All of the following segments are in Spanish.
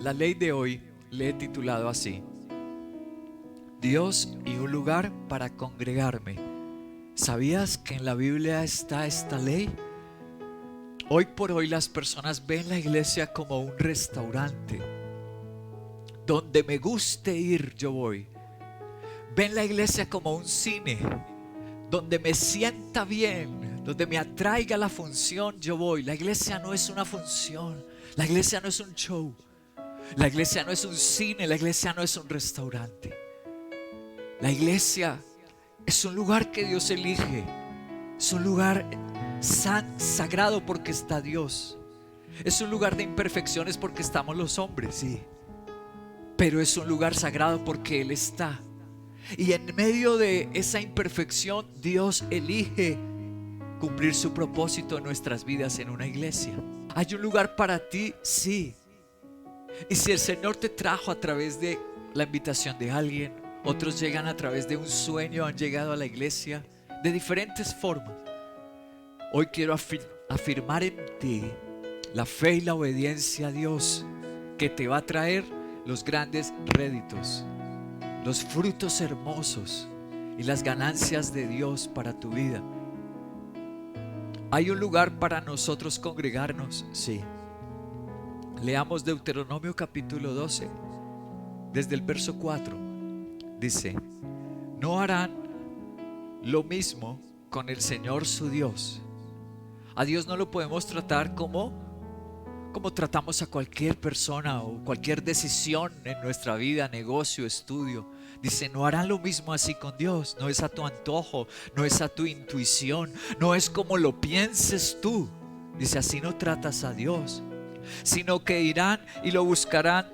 La ley de hoy le he titulado así: Dios y un lugar para congregarme. ¿Sabías que en la Biblia está esta ley? Hoy por hoy las personas ven la iglesia como un restaurante. Donde me guste ir, yo voy. Ven la iglesia como un cine. Donde me sienta bien, donde me atraiga la función, yo voy. La iglesia no es una función. La iglesia no es un show. La iglesia no es un cine. La iglesia no es un restaurante. La iglesia es un lugar que Dios elige. Es un lugar sagrado porque está Dios. Es un lugar de imperfecciones porque estamos los hombres, sí. Pero es un lugar sagrado porque Él está. Y en medio de esa imperfección, Dios elige cumplir su propósito en nuestras vidas en una iglesia. ¿Hay un lugar para ti? Sí. Y si el Señor te trajo a través de la invitación de alguien, otros llegan a través de un sueño, han llegado a la iglesia de diferentes formas. Hoy quiero afirmar en ti la fe y la obediencia a Dios, que te va a traer los grandes réditos, los frutos hermosos y las ganancias de Dios para tu vida. ¿Hay un lugar para nosotros congregarnos? Sí. Leamos Deuteronomio capítulo 12, desde el verso 4. Dice: no harán lo mismo con el Señor su Dios. A Dios no lo podemos tratar como tratamos a cualquier persona o cualquier decisión en nuestra vida, negocio, estudio. Dice: no harán lo mismo así con Dios. No es a tu antojo, no es a tu intuición, no es como lo pienses tú. Dice: así no tratas a Dios, sino que irán y lo buscarán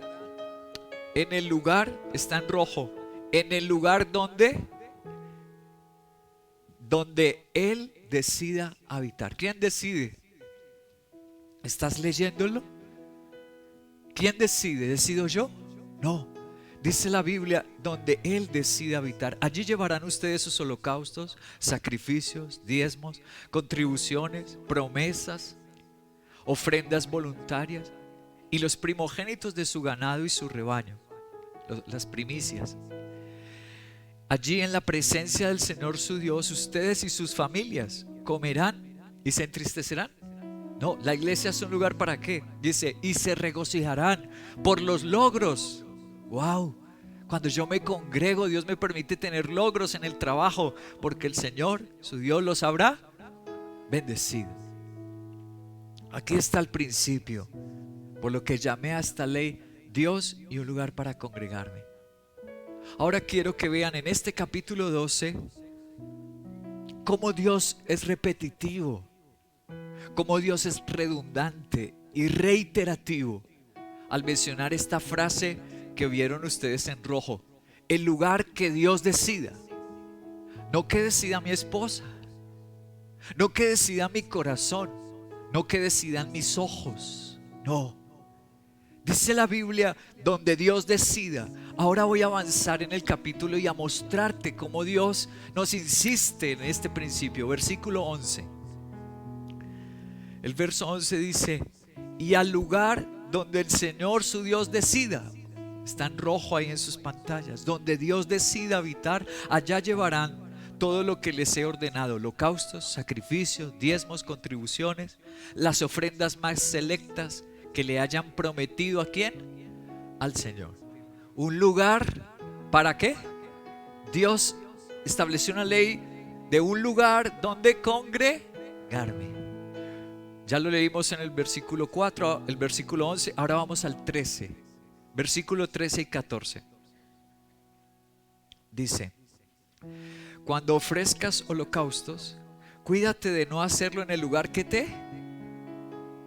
en el lugar, está en rojo, en el lugar donde Él decida habitar. ¿Quién decide? ¿Estás leyéndolo? ¿Quién decide? ¿Decido yo? No. Dice la Biblia, donde Él decide habitar. Allí llevarán ustedes sus holocaustos, sacrificios, diezmos, contribuciones, promesas, ofrendas voluntarias y los primogénitos de su ganado y su rebaño, las primicias. Allí en la presencia del Señor su Dios, ustedes y sus familias comerán y se entristecerán. No, la iglesia es un lugar para qué. Dice: y se regocijarán por los logros. Wow, cuando yo me congrego, Dios me permite tener logros en el trabajo, porque el Señor, su Dios, los habrá bendecido. Aquí está el principio, por lo que llamé a esta ley Dios y un lugar para congregarme. Ahora quiero que vean en este capítulo 12 cómo Dios es repetitivo, cómo Dios es redundante y reiterativo al mencionar esta frase que vieron ustedes en rojo: el lugar que Dios decida. No que decida mi esposa, no que decida mi corazón, no que decidan mis ojos, no. Dice la Biblia, donde Dios decida. Ahora voy a avanzar en el capítulo y a mostrarte cómo Dios nos insiste en este principio. Versículo 11. El verso 11 dice: y al lugar donde el Señor su Dios decida. Está en rojo ahí en sus pantallas. Donde Dios decida habitar, allá llevarán todo lo que les he ordenado: holocaustos, sacrificios, diezmos, contribuciones, las ofrendas más selectas que le hayan prometido. ¿A quién? Al Señor. Un lugar, ¿para qué? Dios estableció una ley de un lugar donde congregarme. Ya lo leímos en el versículo 4, el versículo 11. Ahora vamos al 13, versículo 13 y 14. Dice: cuando ofrezcas holocaustos, cuídate de no hacerlo en el lugar que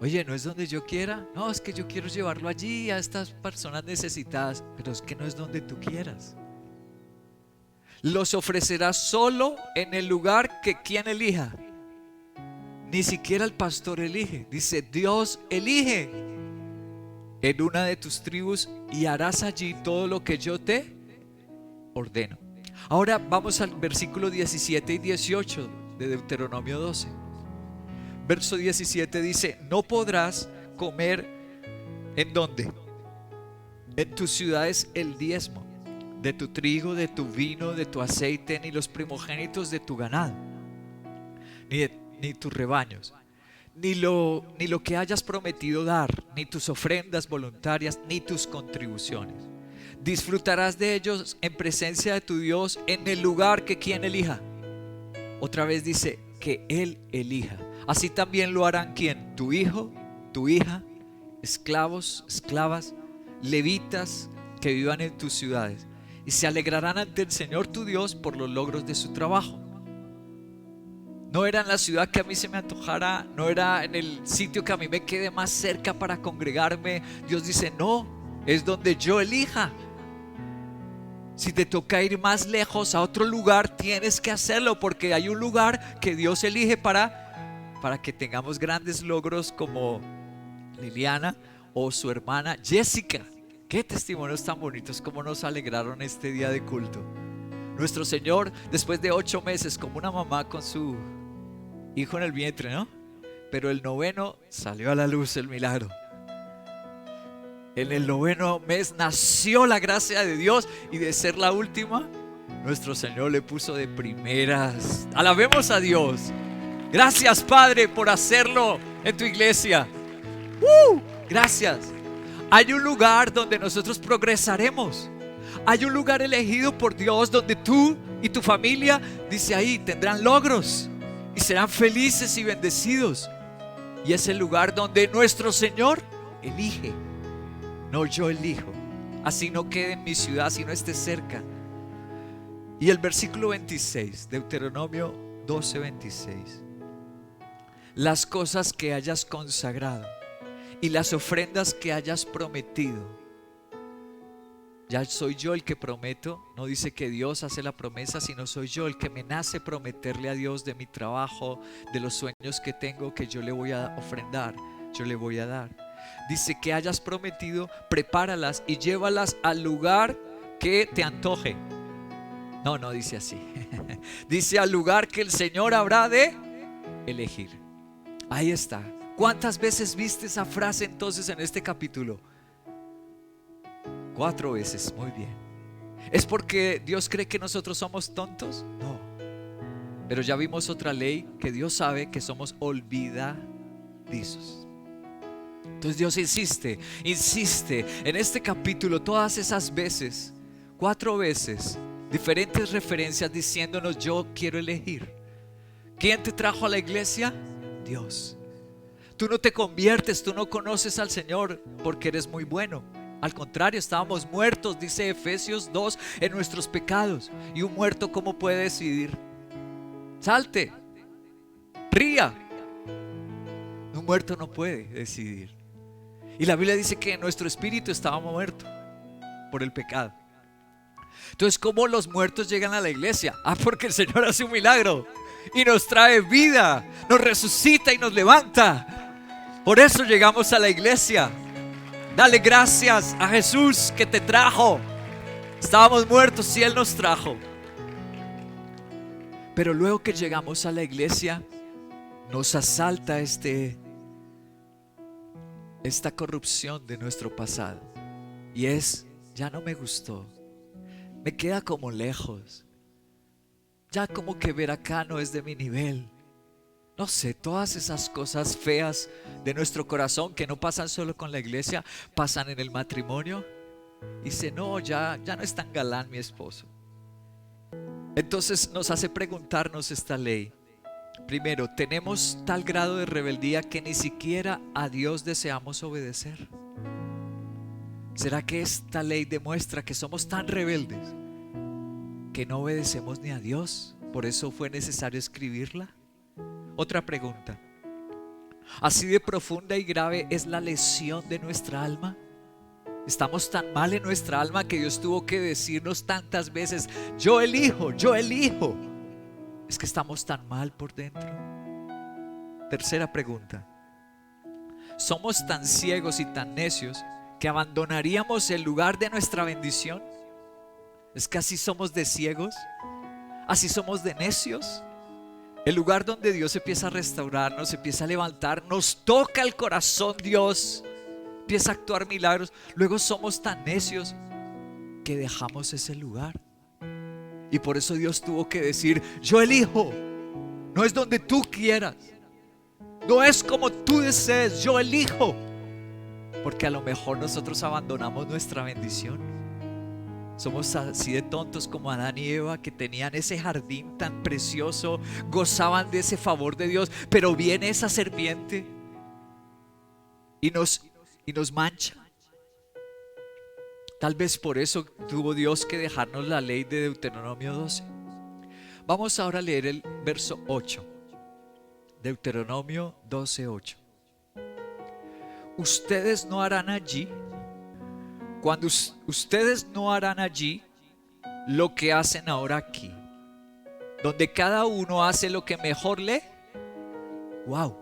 Oye, no es donde yo quiera. No, es que yo quiero llevarlo allí a estas personas necesitadas. Pero es que no es donde tú quieras. Los ofrecerás solo en el lugar que quien elija. Ni siquiera el pastor elige. Dice: Dios elige en una de tus tribus y harás allí todo lo que yo te ordeno. Ahora vamos al versículo 17 y 18 de Deuteronomio 12. Verso 17 dice: no podrás comer ¿en dónde? en tus ciudades el diezmo de tu trigo, de tu vino, de tu aceite, ni los primogénitos de tu ganado, ni tus rebaños, ni lo que hayas prometido dar, ni tus ofrendas voluntarias, ni tus contribuciones. Disfrutarás de ellos en presencia de tu Dios en el lugar que quien elija. Otra vez dice que Él elija. Así también lo harán ¿quién? Tu hijo, tu hija, esclavos, esclavas, levitas que vivan en tus ciudades, y se alegrarán ante el Señor tu Dios por los logros de su trabajo. No era en la ciudad que a mí se me antojara, no era en el sitio que a mí me quede más cerca para congregarme. Dios dice, no, es donde yo elija. Si te toca ir más lejos a otro lugar, tienes que hacerlo, porque hay un lugar que Dios elige para que tengamos grandes logros, como Liliana o su hermana Jessica. Qué testimonios tan bonitos, cómo nos alegraron este día de culto. Nuestro Señor, después de 8 meses, como una mamá con su hijo en el vientre, ¿no? Pero el 9º salió a la luz el milagro. En el 9º mes nació la gracia de Dios, y de ser la última, nuestro Señor le puso de primeras. Alabemos a Dios. Gracias, Padre, por hacerlo en tu iglesia. Gracias. Hay un lugar donde nosotros progresaremos. Hay un lugar elegido por Dios donde tú y tu familia, dice ahí, tendrán logros y serán felices y bendecidos. Y es el lugar donde nuestro Señor elige. No, yo elijo. Así no quede en mi ciudad, así no esté cerca. Y el versículo 26, Deuteronomio 12:26. Las cosas que hayas consagrado y las ofrendas que hayas prometido. Ya soy yo el que prometo. No dice que Dios hace la promesa, sino soy yo el que me nace prometerle a Dios de mi trabajo, de los sueños que tengo, que yo le voy a ofrendar, yo le voy a dar. Dice que hayas prometido, prepáralas y llévalas al lugar que te antoje. No dice así. Dice al lugar que el Señor habrá de elegir. Ahí está. ¿Cuántas veces viste esa frase entonces en este capítulo? 4 veces, muy bien. ¿Es porque Dios cree que nosotros somos tontos? No. Pero ya vimos otra ley, que Dios sabe que somos olvidadizos. Entonces Dios insiste en este capítulo todas esas veces, 4 veces, diferentes referencias diciéndonos: yo quiero elegir. ¿Quién te trajo a la iglesia? Dios. Tú no te conviertes, tú no conoces al Señor porque eres muy bueno. Al contrario, estábamos muertos, dice Efesios 2, en nuestros pecados. Y un muerto, ¿cómo puede decidir? Salte, ría. Un muerto no puede decidir. Y la Biblia dice que nuestro espíritu estaba muerto por el pecado. Entonces, ¿cómo los muertos llegan a la iglesia? Porque el Señor hace un milagro y nos trae vida, nos resucita y nos levanta. Por eso llegamos a la iglesia. Dale gracias a Jesús que te trajo. Estábamos muertos y Él nos trajo. Pero luego que llegamos a la iglesia, nos asalta esta corrupción de nuestro pasado. Y ya no me gustó. Me queda como lejos. Ya como que ver acá no es de mi nivel. No sé, todas esas cosas feas de nuestro corazón que no pasan solo con la iglesia, pasan en el matrimonio. Y dice: no, ya no es tan galán mi esposo. Entonces nos hace preguntarnos esta ley. Primero, ¿tenemos tal grado de rebeldía que ni siquiera a Dios deseamos obedecer? ¿Será que esta ley demuestra que somos tan rebeldes que no obedecemos ni a Dios? ¿Por eso fue necesario escribirla? Otra pregunta: ¿así de profunda y grave es la lesión de nuestra alma? ¿Estamos tan mal en nuestra alma que Dios tuvo que decirnos tantas veces: yo elijo, yo elijo? ¿Es que estamos tan mal por dentro? Tercera pregunta: ¿somos tan ciegos y tan necios que abandonaríamos el lugar de nuestra bendición? ¿Es que así somos de ciegos? ¿Así somos de necios? El lugar donde Dios empieza a restaurarnos, empieza a levantar, nos toca el corazón Dios empieza a actuar milagros, luego somos tan necios que dejamos ese lugar. Y por eso Dios tuvo que decir: yo elijo, no es donde tú quieras, no es como tú desees, yo elijo. Porque a lo mejor nosotros abandonamos nuestra bendición. Somos así de tontos como Adán y Eva, que tenían ese jardín tan precioso, gozaban de ese favor de Dios, pero viene esa serpiente y nos mancha. Tal vez por eso tuvo Dios que dejarnos la ley de Deuteronomio 12. Vamos ahora a leer el verso 8. Deuteronomio 12:8. Ustedes no harán allí, cuando ustedes no harán allí lo que hacen ahora aquí, donde cada uno hace lo que mejor le. Wow.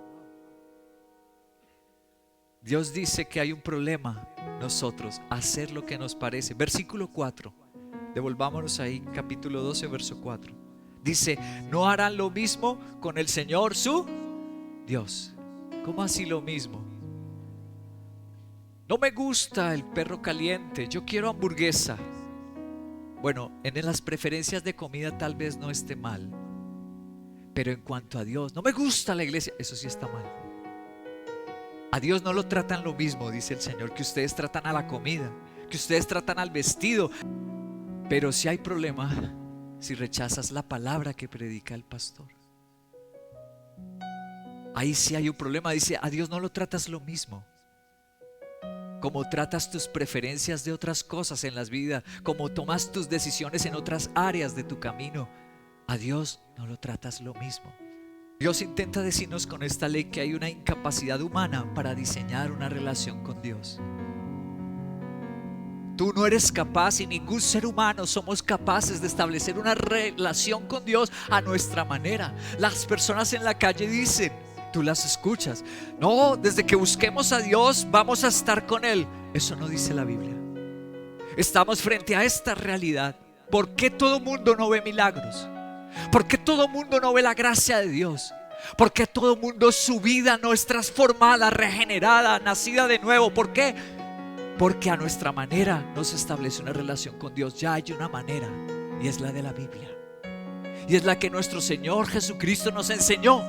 Dios dice que hay un problema nosotros, hacer lo que nos parece. Versículo 4. Devolvámonos ahí, capítulo 12, verso 4. Dice: no harán lo mismo con el Señor su Dios. ¿Cómo así lo mismo? No me gusta el perro caliente, yo quiero hamburguesa. Bueno, en las preferencias de comida tal vez no esté mal, pero en cuanto a Dios, no me gusta la iglesia, eso sí está mal. A Dios no lo tratan lo mismo, dice el Señor, que ustedes tratan a la comida, que ustedes tratan al vestido. Pero si hay problema si rechazas la palabra que predica el pastor. Ahí sí hay un problema. Dice: a Dios no lo tratas lo mismo. Como tratas tus preferencias de otras cosas en las vidas, como tomas tus decisiones en otras áreas de tu camino, a Dios no lo tratas lo mismo. Dios intenta decirnos con esta ley que hay una incapacidad humana para diseñar una relación con Dios. Tú no eres capaz, y ningún ser humano somos capaces de establecer una relación con Dios a nuestra manera. Las personas en la calle dicen, tú las escuchas: no, desde que busquemos a Dios vamos a estar con Él. Eso no dice la Biblia. Estamos frente a esta realidad. ¿Por qué todo mundo no ve milagros? ¿Por qué todo mundo no ve la gracia de Dios? ¿Por qué todo mundo su vida no es transformada, regenerada, nacida de nuevo? ¿Por qué? Porque a nuestra manera no se establece una relación con Dios. Ya hay una manera, y es la de la Biblia, y es la que nuestro Señor Jesucristo nos enseñó.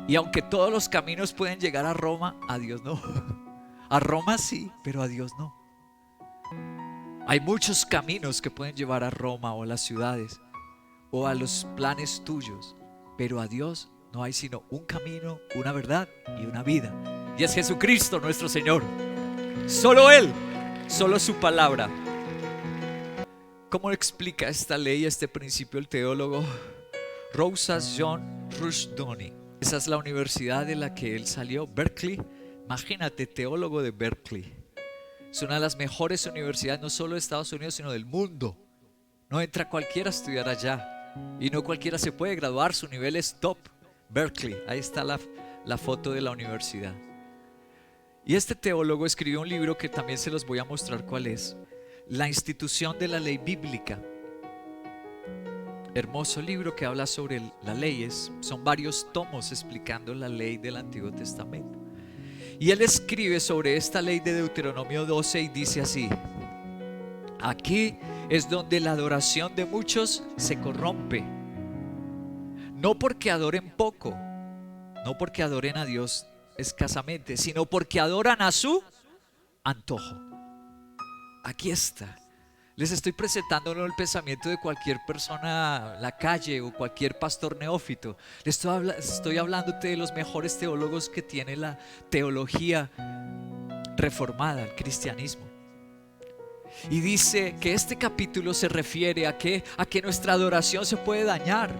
Y aunque todos los caminos pueden llegar a Roma, a Dios no. A Roma sí, pero a Dios no. Hay muchos caminos que pueden llevar a Roma o a las ciudades o a los planes tuyos, pero a Dios no hay sino un camino, una verdad y una vida, y es Jesucristo nuestro Señor. Solo Él, solo su palabra. ¿Cómo explica esta ley, este principio, el teólogo Rosa John Rushdoony? Esa es la universidad de la que él salió, Berkeley. Imagínate, teólogo de Berkeley. Es una de las mejores universidades, no solo de Estados Unidos, sino del mundo. No entra cualquiera a estudiar allá, y no cualquiera se puede graduar. Su nivel es top. Berkeley, ahí está la foto de la universidad. Y este teólogo escribió un libro que también se los voy a mostrar cuál es: La institución de la ley bíblica. Hermoso libro que habla sobre las leyes. Son varios tomos explicando la ley del Antiguo Testamento. Y él escribe sobre esta ley de Deuteronomio 12 y dice así: aquí es donde la adoración de muchos se corrompe, no porque adoren poco, no porque adoren a Dios escasamente, sino porque adoran a su antojo. Aquí está. Les estoy presentando el pensamiento de cualquier persona en la calle o cualquier pastor neófito. Les estoy hablándote de los mejores teólogos que tiene la teología reformada, el cristianismo. Y dice que este capítulo se refiere a que nuestra adoración se puede dañar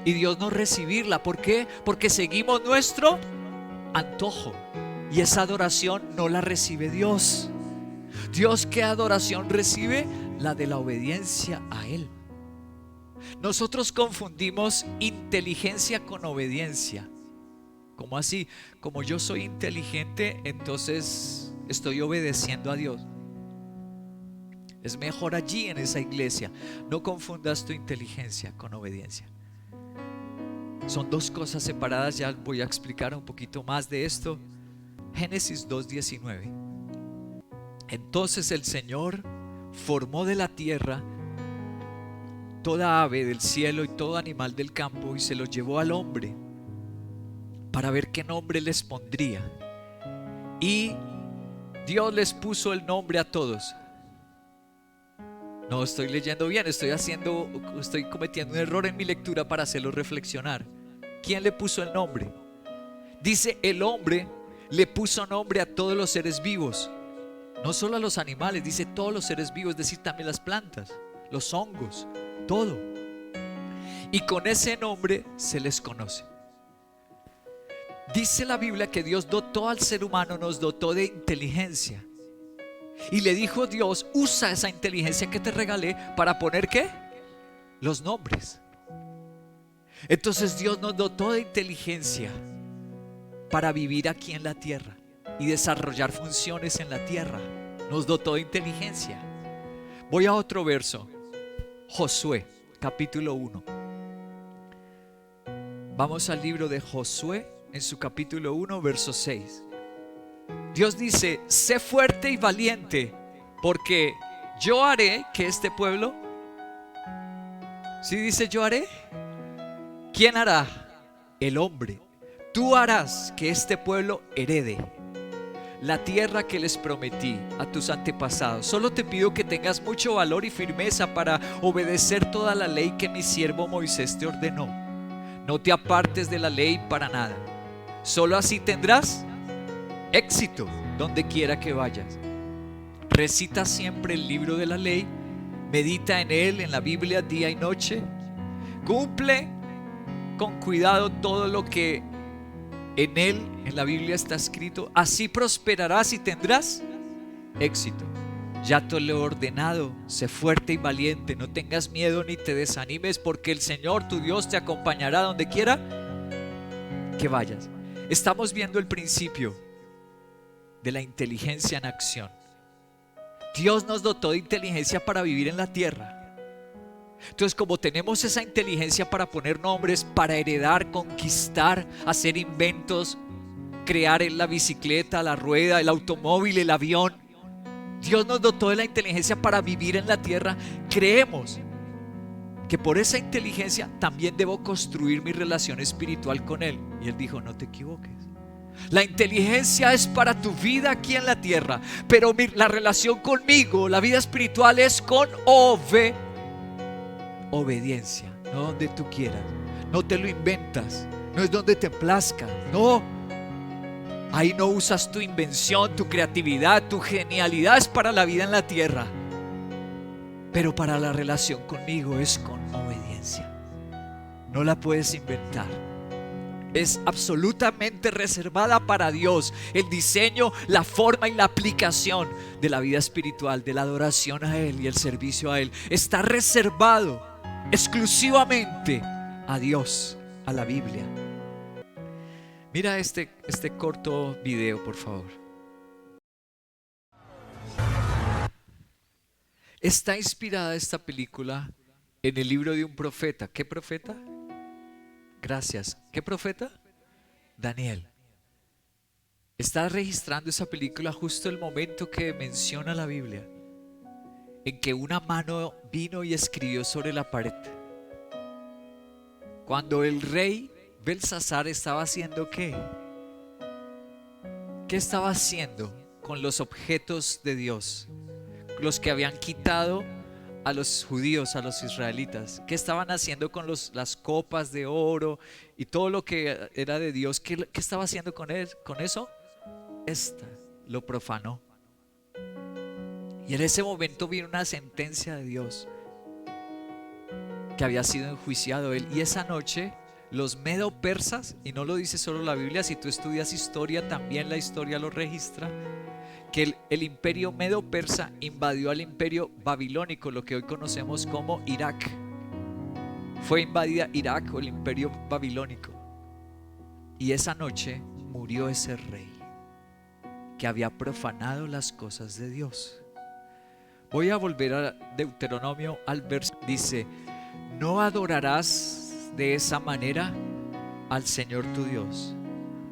y Dios no recibirla. ¿Por qué? Porque seguimos nuestro antojo, y esa adoración no la recibe Dios. Dios, ¿qué adoración recibe? La de la obediencia a Él. Nosotros confundimos inteligencia con obediencia. ¿Cómo así? Como yo soy inteligente, entonces estoy obedeciendo a Dios. Es mejor allí en esa iglesia. No confundas tu inteligencia con obediencia. Son dos cosas separadas. Ya voy a explicar un poquito más de esto. Génesis 2:19. Entonces el Señor formó de la tierra toda ave del cielo y todo animal del campo y se los llevó al hombre para ver qué nombre les pondría. Y Dios les puso el nombre a todos. No estoy leyendo bien, estoy cometiendo un error en mi lectura para hacerlo reflexionar. ¿Quién le puso el nombre? Dice, el hombre le puso nombre a todos los seres vivos, no solo a los animales, dice todos los seres vivos, es decir, también las plantas, los hongos, todo. Y con ese nombre se les conoce. Dice la Biblia que Dios dotó al ser humano, nos dotó de inteligencia. Y le dijo Dios, usa esa inteligencia que te regalé para poner ¿qué? Los nombres. Entonces Dios nos dotó de inteligencia para vivir aquí en la tierra y desarrollar funciones en la tierra. Nos dotó de inteligencia. Voy a otro verso. Josué, capítulo 1. Vamos al libro de Josué, en su capítulo 1, verso 6. Dios dice, sé fuerte y valiente, porque yo haré que este pueblo, ¿sí dice yo haré? ¿Quién hará? El hombre. Tú harás que este pueblo herede la tierra que les prometí a tus antepasados. Solo te pido que tengas mucho valor y firmeza para obedecer toda la ley que mi siervo Moisés te ordenó. No te apartes de la ley para nada. Solo así tendrás éxito donde quiera que vayas. Recita siempre el libro de la ley, medita en él, en la Biblia, día y noche. Cumple con cuidado todo lo que en él, en la Biblia está escrito. Así prosperarás y tendrás éxito. Ya te lo he ordenado, sé fuerte y valiente, no tengas miedo ni te desanimes, porque el Señor tu Dios te acompañará donde quiera que vayas. Estamos viendo el principio de la inteligencia en acción. Dios nos dotó de inteligencia para vivir en la tierra. Entonces, como tenemos esa inteligencia para poner nombres, para heredar, conquistar, hacer inventos, crear la bicicleta, la rueda, el automóvil, el avión, Dios nos dotó de la inteligencia para vivir en la tierra. Creemos que por esa inteligencia también debo construir mi relación espiritual con Él. Y Él dijo, no te equivoques. La inteligencia es para tu vida aquí en la tierra, pero la relación conmigo, la vida espiritual, es con obediencia, no donde tú quieras. No te lo inventas, no es donde te plazca, no. Ahí no usas tu invención, tu creatividad, tu genialidad. Es para la vida en la tierra, pero para la relación conmigo es con obediencia. No la puedes inventar. Es absolutamente reservada para Dios. El diseño, la forma y la aplicación de la vida espiritual, de la adoración a Él y el servicio a Él, está reservado exclusivamente a Dios, a la Biblia. Mira este corto video, por favor. Está inspirada esta película en el libro de un profeta. ¿Qué profeta? Gracias. ¿Qué profeta? Daniel. Está registrando esa película justo el momento que menciona la Biblia, en que una mano vino y escribió sobre la pared. Cuando el rey Belsasar estaba haciendo ¿qué? ¿Qué estaba haciendo con los objetos de Dios? Los que habían quitado a los judíos, a los israelitas. ¿Qué estaban haciendo con las copas de oro y todo lo que era de Dios? ¿Qué estaba haciendo con eso? Lo profanó. Y en ese momento vino una sentencia de Dios, que había sido enjuiciado él. Y esa noche los medo-persas, y no lo dice solo la Biblia, si tú estudias historia, también la historia lo registra, que el imperio medo-persa invadió al imperio babilónico, lo que hoy conocemos como Irak. Fue invadida Irak o el imperio babilónico. Y esa noche murió ese rey que había profanado las cosas de Dios. Voy a volver a Deuteronomio al verso. Dice, no adorarás de esa manera al Señor tu Dios,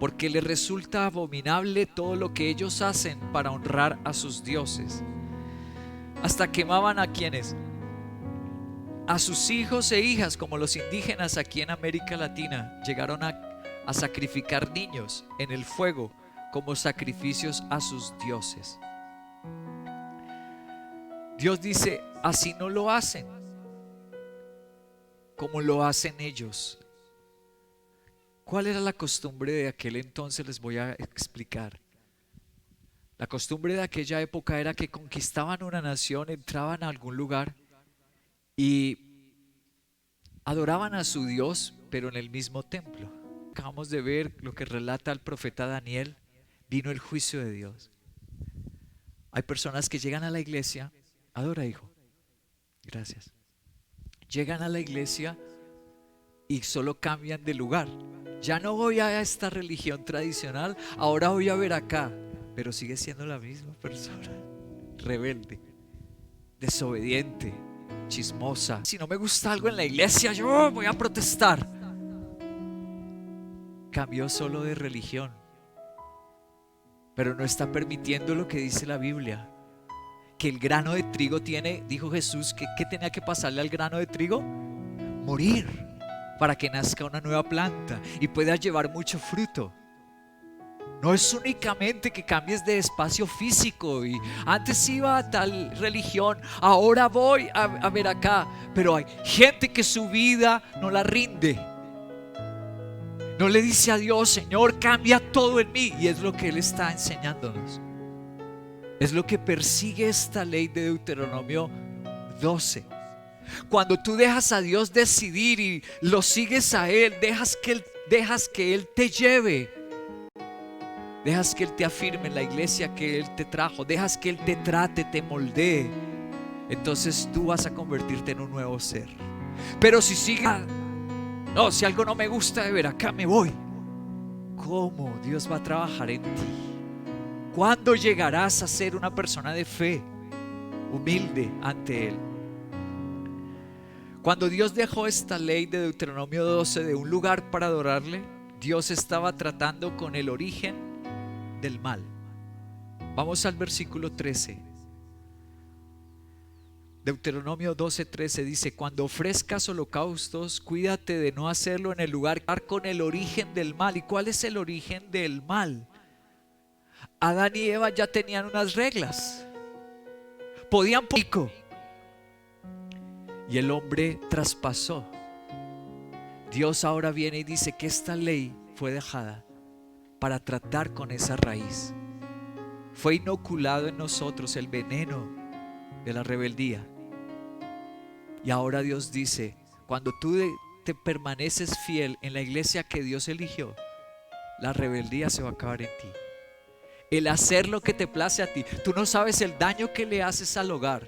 porque les resulta abominable todo lo que ellos hacen para honrar a sus dioses. Hasta quemaban a quienes, a sus hijos e hijas, como los indígenas aquí en América Latina, llegaron a sacrificar niños en el fuego como sacrificios a sus dioses. Dios dice, así no lo hacen como lo hacen ellos. ¿Cuál era la costumbre de aquel entonces? Les voy a explicar. La costumbre de aquella época era que conquistaban una nación, entraban a algún lugar y adoraban a su Dios, pero en el mismo templo. Acabamos de ver lo que relata el profeta Daniel. Vino el juicio de Dios. Hay personas que llegan a la iglesia. Adora, hijo. Gracias. Llegan a la iglesia y solo cambian de lugar. Ya no voy a esta religión tradicional, ahora voy a ver acá. Pero sigue siendo la misma persona. Rebelde, desobediente, chismosa. Si no me gusta algo en la iglesia, yo voy a protestar. Cambió solo de religión, pero no está permitiendo lo que dice la Biblia, que el grano de trigo tiene, dijo Jesús, que ¿qué tenía que pasarle al grano de trigo? Morir, para que nazca una nueva planta y pueda llevar mucho fruto. No es únicamente que cambies de espacio físico y antes iba a tal religión, ahora voy a ver acá, pero hay gente que su vida no la rinde. No le dice a Dios, Señor, cambia todo en mí. Y es lo que Él está enseñándonos. Es lo que persigue esta ley de Deuteronomio 12. Cuando tú dejas a Dios decidir y lo sigues a Él, dejas que Él te lleve, dejas que Él te afirme en la iglesia que Él te trajo, dejas que Él te trate, te moldee, entonces tú vas a convertirte en un nuevo ser. Pero si sigues, no, si algo no me gusta de ver acá, me voy. ¿Cómo Dios va a trabajar en ti? ¿Cuándo llegarás a ser una persona de fe, humilde ante Él? Cuando Dios dejó esta ley de Deuteronomio 12 de un lugar para adorarle, Dios estaba tratando con el origen del mal. Vamos al versículo 13. Deuteronomio 12:13 dice: cuando ofrezcas holocaustos, cuídate de no hacerlo en el lugar con el origen del mal. ¿Y cuál es el origen del mal? Adán y Eva ya tenían unas reglas. Podían pico. Y el hombre traspasó. Dios ahora viene y dice que esta ley fue dejada para tratar con esa raíz. Fue inoculado en nosotros el veneno de la rebeldía. Y ahora Dios dice, cuando tú te permaneces fiel en la iglesia que Dios eligió, la rebeldía se va a acabar en ti. El hacer lo que te place a ti. Tú no sabes el daño que le haces al hogar,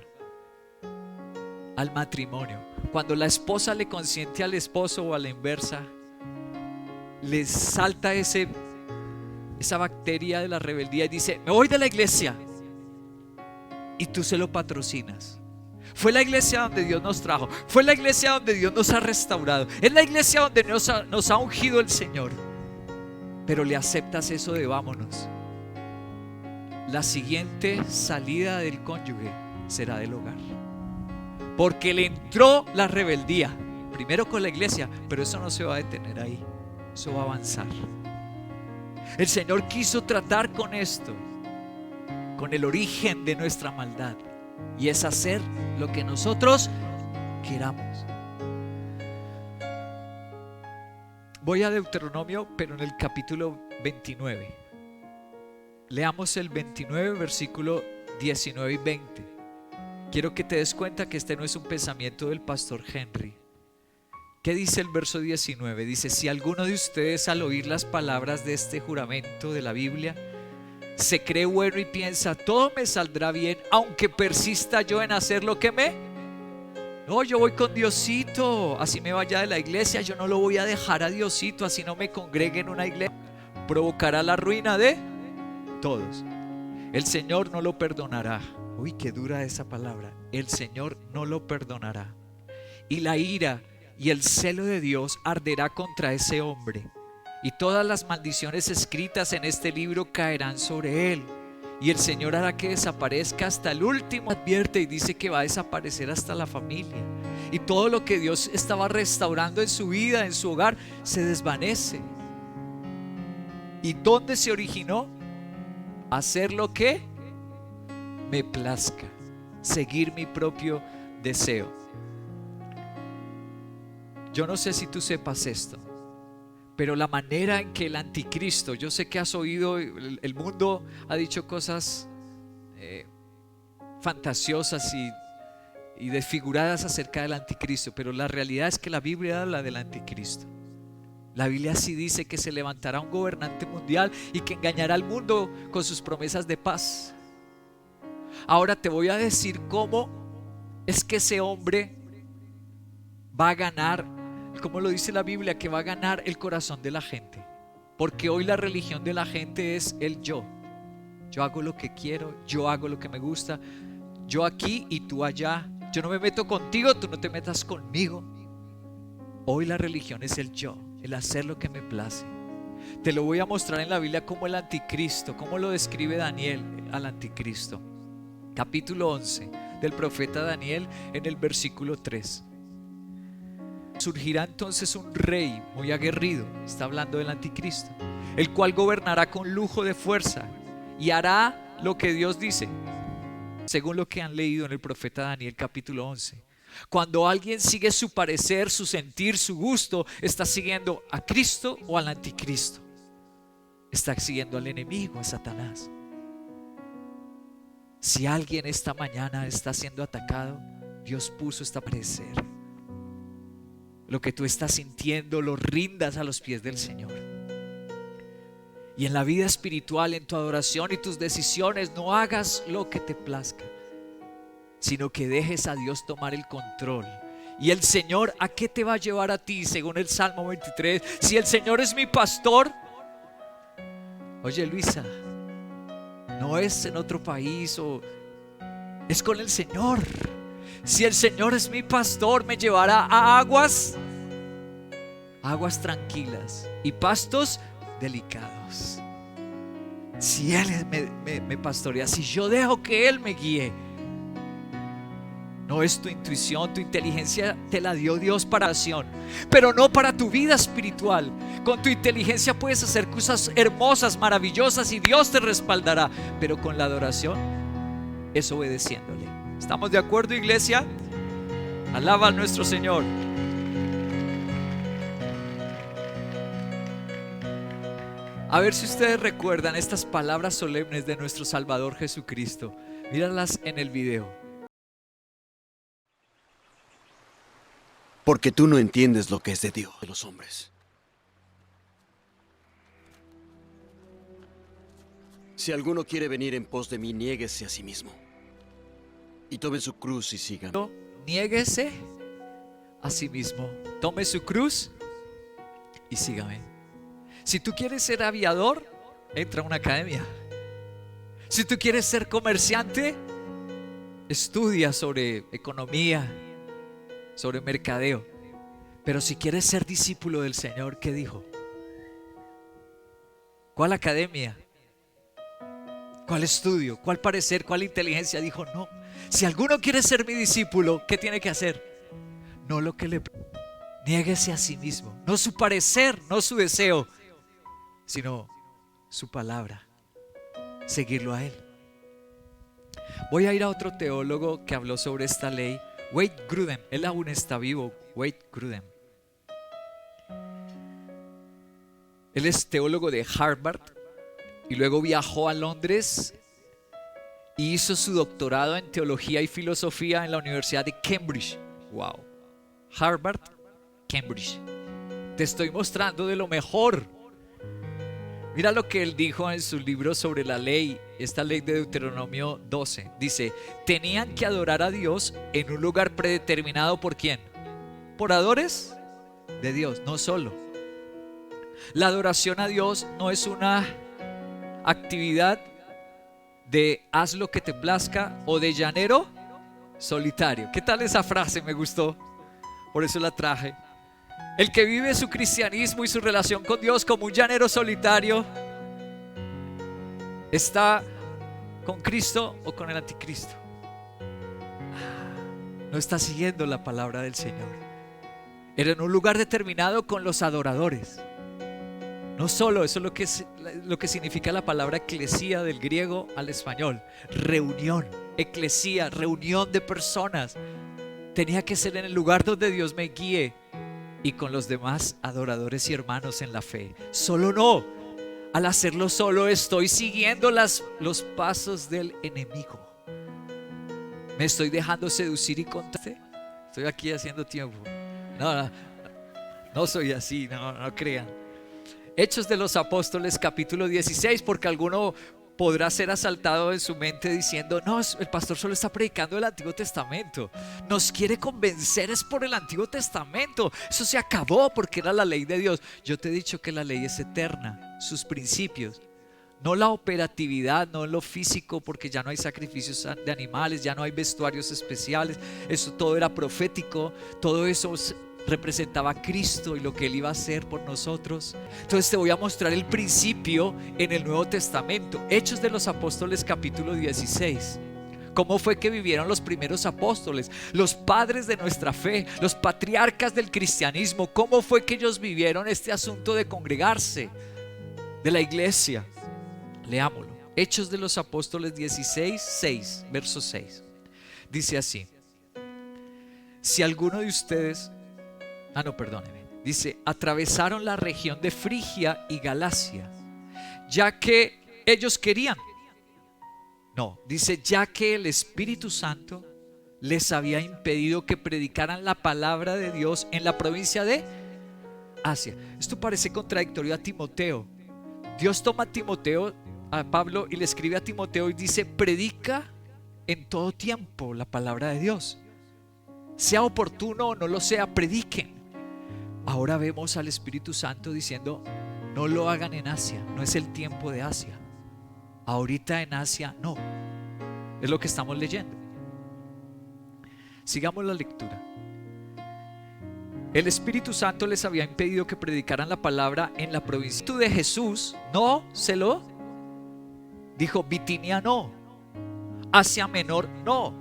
al matrimonio. Cuando la esposa le consiente al esposo o a la inversa, le salta esa bacteria de la rebeldía y dice: me voy de la iglesia. Y tú se lo patrocinas. Fue la iglesia donde Dios nos trajo, fue la iglesia donde Dios nos ha restaurado, es la iglesia donde nos ha ungido el Señor. Pero le aceptas eso de vámonos. La siguiente salida del cónyuge será del hogar, porque le entró la rebeldía, primero con la iglesia, pero eso no se va a detener ahí, eso va a avanzar. El Señor quiso tratar con esto, con el origen de nuestra maldad, y es hacer lo que nosotros queramos. Voy a Deuteronomio, pero en el capítulo 29. Leamos el 29, versículo 19 y 20. Quiero que te des cuenta que este no es un pensamiento del pastor Henry. ¿Qué dice el verso 19? Dice: si alguno de ustedes al oír las palabras de este juramento de la Biblia se cree bueno y piensa, todo me saldrá bien, aunque persista yo en hacer lo que no, yo voy con Diosito, así me vaya de la iglesia, yo no lo voy a dejar a Diosito, así no me congregue en una iglesia, provocará la ruina de todos. El Señor no lo perdonará. Uy, qué dura esa palabra. El Señor no lo perdonará. Y la ira y el celo de Dios arderá contra ese hombre, y todas las maldiciones escritas en este libro caerán sobre él. Y el Señor hará que desaparezca hasta el último. Advierte y dice que va a desaparecer hasta la familia. Y todo lo que Dios estaba restaurando en su vida, en su hogar, se desvanece. ¿Y dónde se originó? Hacer lo que me plazca, seguir mi propio deseo. Yo no sé si tú sepas esto, pero la manera en que el anticristo, yo sé que has oído, el mundo ha dicho cosas fantasiosas y desfiguradas acerca del anticristo, pero la realidad es que la Biblia habla del anticristo. La Biblia sí dice que se levantará un gobernante mundial y que engañará al mundo con sus promesas de paz. Ahora te voy a decir cómo es que ese hombre va a ganar, como lo dice la Biblia, que va a ganar el corazón de la gente. Porque hoy la religión de la gente es el yo. Yo hago lo que quiero, yo hago lo que me gusta, yo aquí y tú allá. Yo no me meto contigo, tú no te metas conmigo. Hoy la religión es el yo, el hacer lo que me place. Te lo voy a mostrar en la Biblia como el anticristo, como lo describe Daniel al anticristo. Capítulo 11 del profeta Daniel, en el versículo 3. Surgirá entonces un rey muy aguerrido, está hablando del anticristo, el cual gobernará con lujo de fuerza y hará lo que Dios dice, según lo que han leído en el profeta Daniel capítulo 11. Cuando alguien sigue su parecer, su sentir, su gusto, está siguiendo a Cristo o al anticristo. Está siguiendo al enemigo, a Satanás. Si alguien esta mañana está siendo atacado, Dios puso este parecer. Lo que tú estás sintiendo lo rindas a los pies del Señor. Y en la vida espiritual, en tu adoración y tus decisiones, no hagas lo que te plazca, sino que dejes a Dios tomar el control. Y el Señor, ¿a qué te va a llevar a ti? Según el Salmo 23, si el Señor es mi pastor. Oye, Luisa, no es en otro país, es con el Señor. Si el Señor es mi pastor, me llevará a aguas tranquilas y pastos delicados. Si Él me pastorea, si yo dejo que Él me guíe. No es tu intuición, tu inteligencia te la dio Dios para acción, pero no para tu vida espiritual. Con tu inteligencia puedes hacer cosas hermosas, maravillosas, y Dios te respaldará, pero con la adoración es obedeciéndole. ¿Estamos de acuerdo, iglesia? Alaba a nuestro Señor. A ver si ustedes recuerdan estas palabras solemnes de nuestro Salvador Jesucristo. Míralas en el video. Porque tú no entiendes lo que es de Dios, de los hombres. Si alguno quiere venir en pos de mí, niéguese a sí mismo y tome su cruz y sígame. Niéguese a sí mismo, tome su cruz y sígame. Si tú quieres ser aviador, entra a una academia. Si tú quieres ser comerciante, estudia sobre economía, sobre mercadeo. Pero si quieres ser discípulo del Señor, ¿qué dijo? ¿Cuál academia? ¿Cuál estudio? ¿Cuál parecer? ¿Cuál inteligencia? Dijo, no. Si alguno quiere ser mi discípulo, ¿qué tiene que hacer? No lo que le... Niéguese a sí mismo. No su parecer, no su deseo, sino su palabra. Seguirlo a Él. Voy a ir a otro teólogo que habló sobre esta ley, Wade Grudem. Él aún está vivo, Wade Grudem. Él es teólogo de Harvard y luego viajó a Londres y hizo su doctorado en teología y filosofía en la Universidad de Cambridge. Wow. Harvard, Cambridge. Te estoy mostrando de lo mejor. Mira lo que él dijo en su libro sobre la ley, esta ley de Deuteronomio 12. Dice, tenían que adorar a Dios en un lugar predeterminado. ¿Por quién? Por adoradores de Dios, no solo. La adoración a Dios no es una actividad de haz lo que te plazca o de llanero solitario. ¿Qué tal esa frase? Me gustó, por eso la traje. El que vive su cristianismo y su relación con Dios como un llanero solitario está con Cristo o con el anticristo. No está siguiendo la palabra del Señor. Era en un lugar determinado con los adoradores. No solo, eso es lo que significa la palabra eclesía del griego al español. Reunión, eclesía, reunión de personas. Tenía que ser en el lugar donde Dios me guíe y con los demás adoradores y hermanos en la fe. Solo no. Al hacerlo solo estoy siguiendo los pasos del enemigo. Me estoy dejando seducir y contarse. Estoy aquí haciendo tiempo. No soy así, no crean. Hechos de los Apóstoles capítulo 16, porque alguno podrá ser asaltado en su mente diciendo: no, el pastor solo está predicando el Antiguo Testamento. Nos quiere convencer es por el Antiguo Testamento. Eso se acabó porque era la ley de Dios. Yo te he dicho que la ley es eterna, sus principios. No la operatividad, no lo físico, porque ya no hay sacrificios de animales, ya no hay vestuarios especiales. Eso todo era profético, todo eso representaba a Cristo y lo que Él iba a hacer por nosotros. Entonces te voy a mostrar el principio en el Nuevo Testamento. Hechos de los Apóstoles capítulo 16. ¿Cómo fue que vivieron los primeros apóstoles? Los padres de nuestra fe, los patriarcas del cristianismo. ¿Cómo fue que ellos vivieron este asunto de congregarse, de la iglesia? Leámoslo. Hechos de los Apóstoles 16, 6, verso 6. Dice así: si alguno de ustedes, dice, atravesaron la región de Frigia y Galacia, ya que ellos querían. Dice, ya que el Espíritu Santo les había impedido que predicaran la palabra de Dios en la provincia de Asia. Esto parece contradictorio a Timoteo. Dios toma a Timoteo, a Pablo, y le escribe a Timoteo y dice: predica en todo tiempo la palabra de Dios, sea oportuno o no lo sea, prediquen. Ahora vemos al Espíritu Santo diciendo: no lo hagan en Asia, no es el tiempo de Asia. Ahorita en Asia no. Es lo que estamos leyendo. Sigamos la lectura. El Espíritu Santo les había impedido que predicaran la palabra en la provincia de Jesús. No se lo dijo. Bitinia no, Asia Menor no.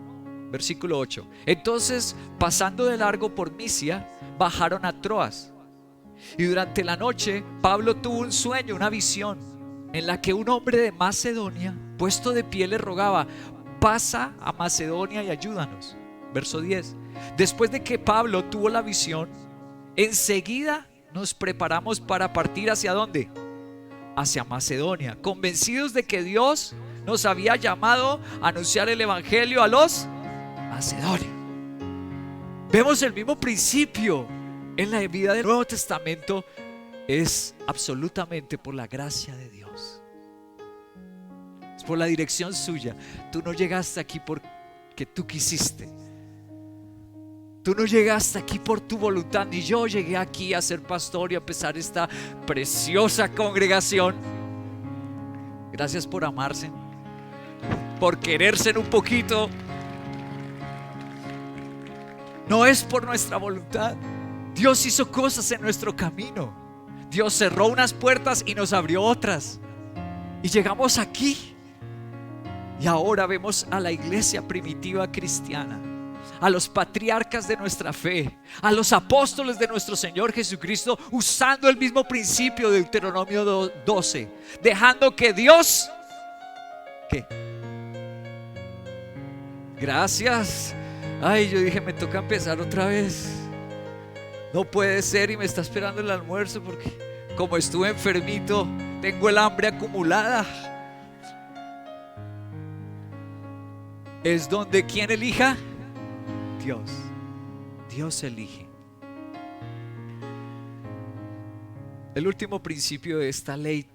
Versículo 8. Entonces, pasando de largo por Misia, bajaron a Troas. Y durante la noche Pablo tuvo un sueño, una visión, en la que un hombre de Macedonia, puesto de pie, le rogaba: pasa a Macedonia y ayúdanos. Verso 10. Después de que Pablo tuvo la visión, enseguida nos preparamos para partir. ¿Hacia dónde? Hacia Macedonia, convencidos de que Dios nos había llamado a anunciar el evangelio a los macedonios. Vemos el mismo principio en la vida del Nuevo Testamento. Es absolutamente por la gracia de Dios, es por la dirección suya. Tú no llegaste aquí porque tú quisiste. Tú no llegaste aquí por tu voluntad, ni yo llegué aquí a ser pastor y a empezar esta preciosa congregación. Gracias por amarse, por quererse un poquito. No es por nuestra voluntad. Dios hizo cosas en nuestro camino. Dios cerró unas puertas y nos abrió otras. Y llegamos aquí. Y ahora vemos a la iglesia primitiva cristiana, a los patriarcas de nuestra fe, a los apóstoles de nuestro Señor Jesucristo, usando el mismo principio de Deuteronomio 12, dejando que Dios, ¿qué? Gracias. Ay, yo dije, me toca empezar otra vez. No puede ser, y me está esperando el almuerzo porque como estuve enfermito, tengo el hambre acumulada. Es donde ¿quién elija? Dios. Dios elige. El último principio de esta ley,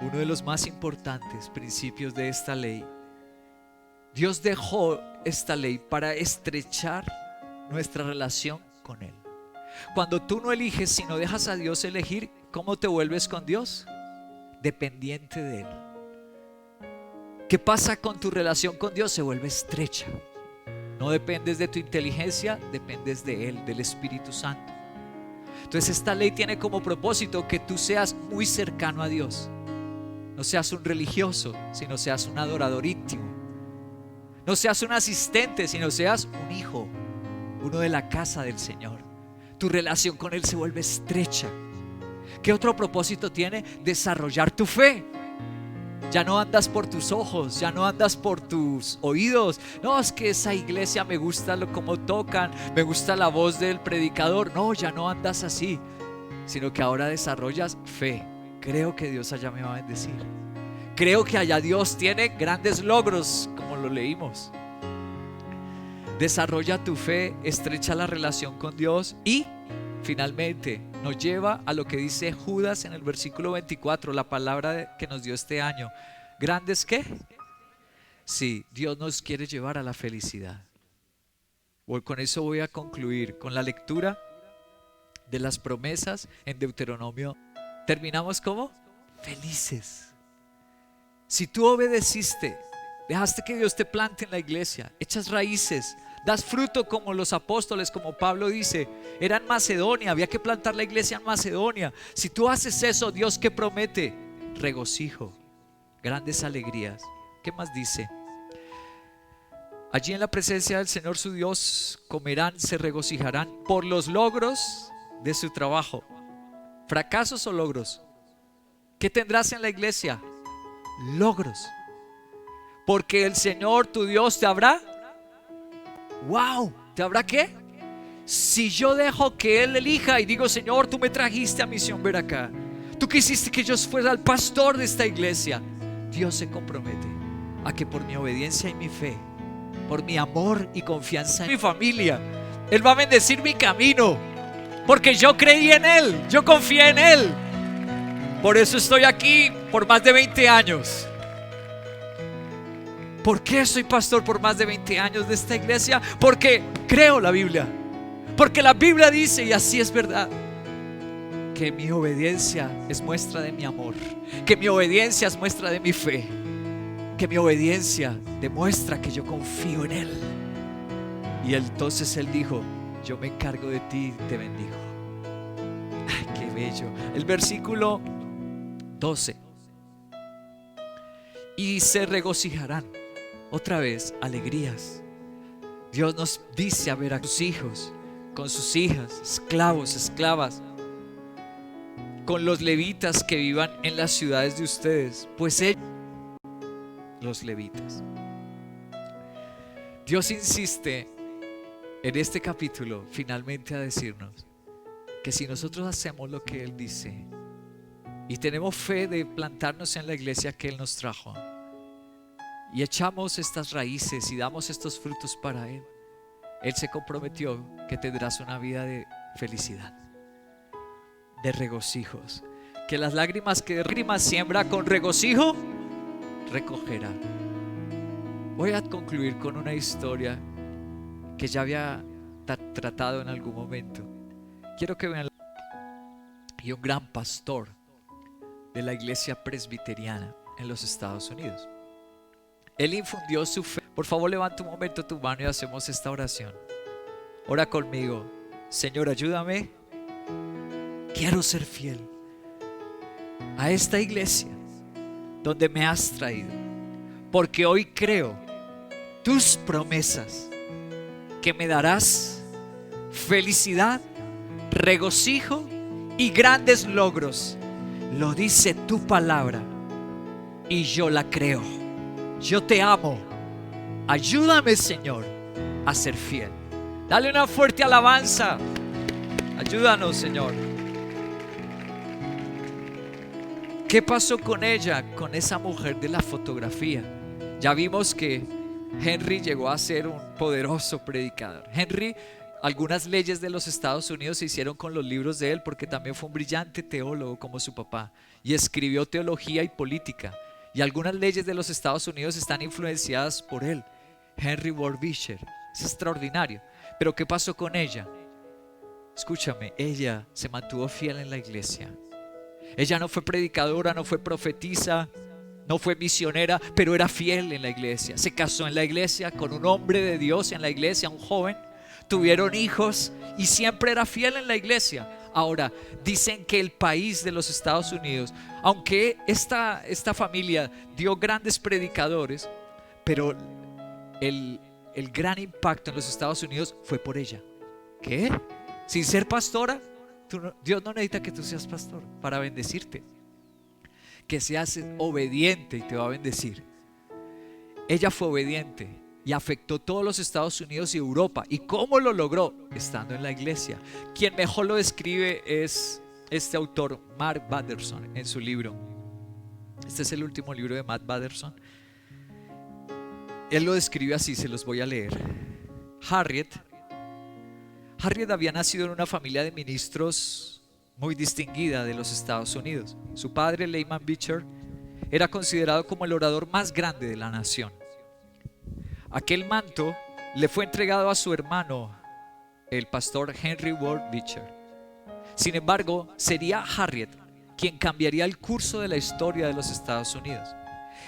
uno de los más importantes principios de esta ley, Dios dejó esta ley para estrechar nuestra relación con Él. Cuando tú no eliges, si no dejas a Dios elegir, ¿cómo te vuelves con Dios? Dependiente de Él. ¿Qué pasa con tu relación con Dios? Se vuelve estrecha. No dependes de tu inteligencia, dependes de Él, del Espíritu Santo. Entonces esta ley tiene como propósito que tú seas muy cercano a Dios. No seas un religioso, sino seas un adorador íntimo. No seas un asistente, sino seas un hijo, uno de la casa del Señor. Tu relación con Él se vuelve estrecha. ¿Qué otro propósito tiene? Desarrollar tu fe. Ya no andas por tus ojos, ya no andas por tus oídos. No, es que esa iglesia me gusta cómo tocan, me gusta la voz del predicador. No, ya no andas así, sino que ahora desarrollas fe. Creo que Dios allá me va a bendecir. Creo que allá Dios tiene grandes logros, como lo leímos. Desarrolla tu fe, estrecha la relación con Dios y finalmente nos lleva a lo que dice Judas en el versículo 24, la palabra que nos dio este año. ¿Grandes qué? Sí, Dios nos quiere llevar a la felicidad. Con eso voy a concluir con la lectura de las promesas en Deuteronomio. Terminamos como felices. Si tú obedeciste, dejaste que Dios te plante en la iglesia, echas raíces, das fruto como los apóstoles, como Pablo dice, era en Macedonia, había que plantar la iglesia en Macedonia. Si tú haces eso, Dios ¿qué promete? Regocijo, grandes alegrías. ¿Qué más dice? Allí en la presencia del Señor su Dios comerán, se regocijarán por los logros de su trabajo. ¿Fracasos o logros? ¿Qué tendrás en la iglesia? Logros. Porque el Señor tu Dios te habrá. ¡Wow! ¿Te habrá qué? Si yo dejo que Él elija y digo, Señor, tú me trajiste a Misión Ver Acá, tú quisiste que yo fuera el pastor de esta iglesia, Dios se compromete a que por mi obediencia y mi fe, por mi amor y confianza en mi familia, Él va a bendecir mi camino, porque yo creí en Él, yo confié en Él. Por eso estoy aquí por más de 20 años. ¿Por qué soy pastor por más de 20 años de esta iglesia? Porque creo la Biblia. Porque la Biblia dice, y así es verdad, que mi obediencia es muestra de mi amor, que mi obediencia es muestra de mi fe, que mi obediencia demuestra que yo confío en Él. Y entonces Él dijo, yo me encargo de ti y te bendigo. Ay, qué bello. El versículo 12. Y se regocijarán. Otra vez, alegrías. Dios nos dice a ver a sus hijos, con sus hijas, esclavos, esclavas, con los levitas que vivan en las ciudades de ustedes, pues ellos, los levitas. Dios insiste en este capítulo finalmente a decirnos que si nosotros hacemos lo que Él dice y tenemos fe de plantarnos en la iglesia que Él nos trajo y echamos estas raíces y damos estos frutos para Él, Él se comprometió que tendrás una vida de felicidad, de regocijos, que las lágrimas que derrima siembra con regocijo recogerá. Voy a concluir con una historia que ya había tratado en algún momento. Quiero que vean. Y un gran pastor de la iglesia presbiteriana en los Estados Unidos, él infundió su fe. Por favor, levanta un momento tu mano y hacemos esta oración. Ora conmigo. Señor, ayúdame. Quiero ser fiel a esta iglesia donde me has traído, porque hoy creo tus promesas que me darás felicidad, regocijo y grandes logros. Lo dice tu palabra y yo la creo. Yo te amo. Ayúdame, Señor, a ser fiel. Dale una fuerte alabanza. Ayúdanos, Señor. ¿Qué pasó con ella, con esa mujer de la fotografía? Ya vimos que Henry llegó a ser un poderoso predicador. Henry, algunas leyes de los Estados Unidos se hicieron con los libros de él, porque también fue un brillante teólogo como su papá y escribió teología y política. Y algunas leyes de los Estados Unidos están influenciadas por él. Henry Ward Beecher. Es extraordinario. Pero ¿qué pasó con ella? Escúchame, ella se mantuvo fiel en la iglesia. Ella no fue predicadora, no fue profetisa, no fue misionera, pero era fiel en la iglesia. Se casó en la iglesia con un hombre de Dios en la iglesia, un joven. Tuvieron hijos y siempre era fiel en la iglesia. Ahora, dicen que el país de los Estados Unidos, aunque esta familia dio grandes predicadores, pero el gran impacto en los Estados Unidos fue por ella. ¿Qué? Sin ser pastora, Dios no necesita que tú seas pastor para bendecirte. Que seas obediente y te va a bendecir. Ella fue obediente y afectó todos los Estados Unidos y Europa. ¿Y cómo lo logró? Estando en la iglesia. Quien mejor lo describe es este autor, Mark Batterson, en su libro. Este es el último libro de Matt Batterson. Él lo describe así, se los voy a leer. Harriet había nacido en una familia de ministros muy distinguida de los Estados Unidos. Su padre, Lyman Beecher, era considerado como el orador más grande de la nación. Aquel manto le fue entregado a su hermano, el pastor Henry Ward Beecher. Sin embargo, sería Harriet quien cambiaría el curso de la historia de los Estados Unidos.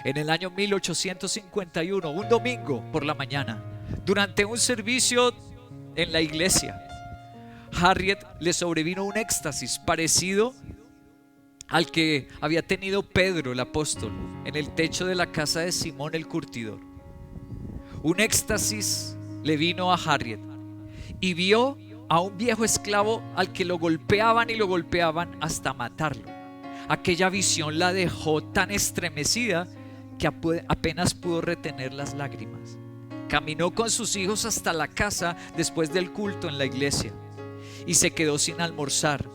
En el año 1851, un domingo por la mañana, durante un servicio en la iglesia, Harriet le sobrevino un éxtasis parecido al que había tenido Pedro el apóstol en el techo de la casa de Simón el curtidor. Un éxtasis le vino a Harriet y vio a un viejo esclavo al que lo golpeaban y lo golpeaban hasta matarlo. Aquella visión la dejó tan estremecida que apenas pudo retener las lágrimas. Caminó con sus hijos hasta la casa después del culto en la iglesia y se quedó sin almorzar.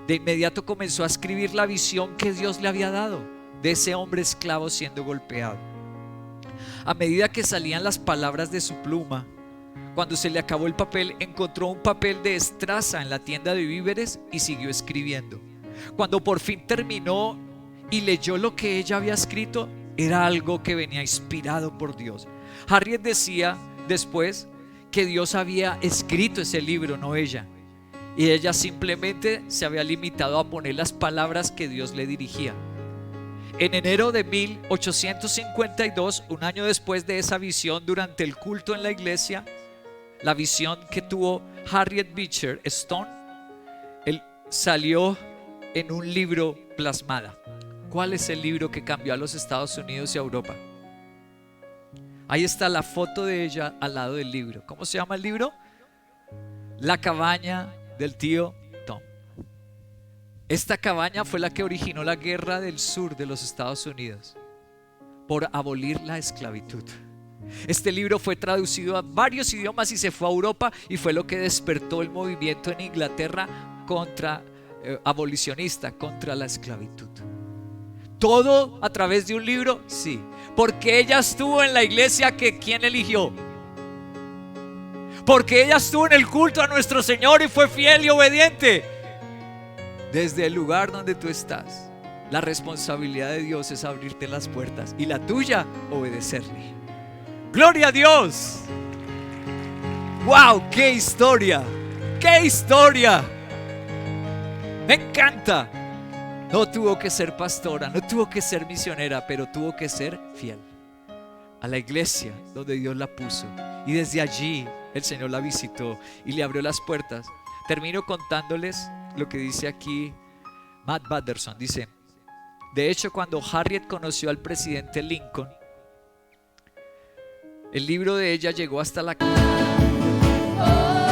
De inmediato comenzó a escribir la visión que Dios le había dado de ese hombre esclavo siendo golpeado. A medida que salían las palabras de su pluma, cuando se le acabó el papel, encontró un papel de estraza en la tienda de víveres y siguió escribiendo. Cuando por fin terminó y leyó lo que ella había escrito, era algo que venía inspirado por Dios. Harriet decía después que Dios había escrito ese libro, no ella. Y ella simplemente se había limitado a poner las palabras que Dios le dirigía. En enero de 1852, un año después de esa visión durante el culto en la iglesia, la visión que tuvo Harriet Beecher Stone, él salió en un libro plasmada. ¿Cuál es el libro que cambió a los Estados Unidos y a Europa? Ahí está la foto de ella al lado del libro. ¿Cómo se llama el libro? La cabaña del tío Tom. Esta cabaña fue la que originó la guerra del sur de los Estados Unidos por abolir la esclavitud. Este libro fue traducido a varios idiomas y se fue a Europa, y fue lo que despertó el movimiento en Inglaterra abolicionista contra la esclavitud. ¿Todo a través de un libro? Sí. Porque ella estuvo en la iglesia que ¿quién eligió? Porque ella estuvo en el culto a nuestro Señor y fue fiel y obediente. Desde el lugar donde tú estás, la responsabilidad de Dios es abrirte las puertas y la tuya, obedecerle. ¡Gloria a Dios! ¡Wow! ¡Qué historia! ¡Qué historia! Me encanta. No tuvo que ser pastora, no tuvo que ser misionera, pero tuvo que ser fiel a la iglesia donde Dios la puso. Y desde allí el Señor la visitó y le abrió las puertas. Termino contándoles lo que dice aquí Matt Batterson. Dice: de hecho, cuando Harriet conoció al presidente Lincoln, el libro de ella llegó hasta la casa.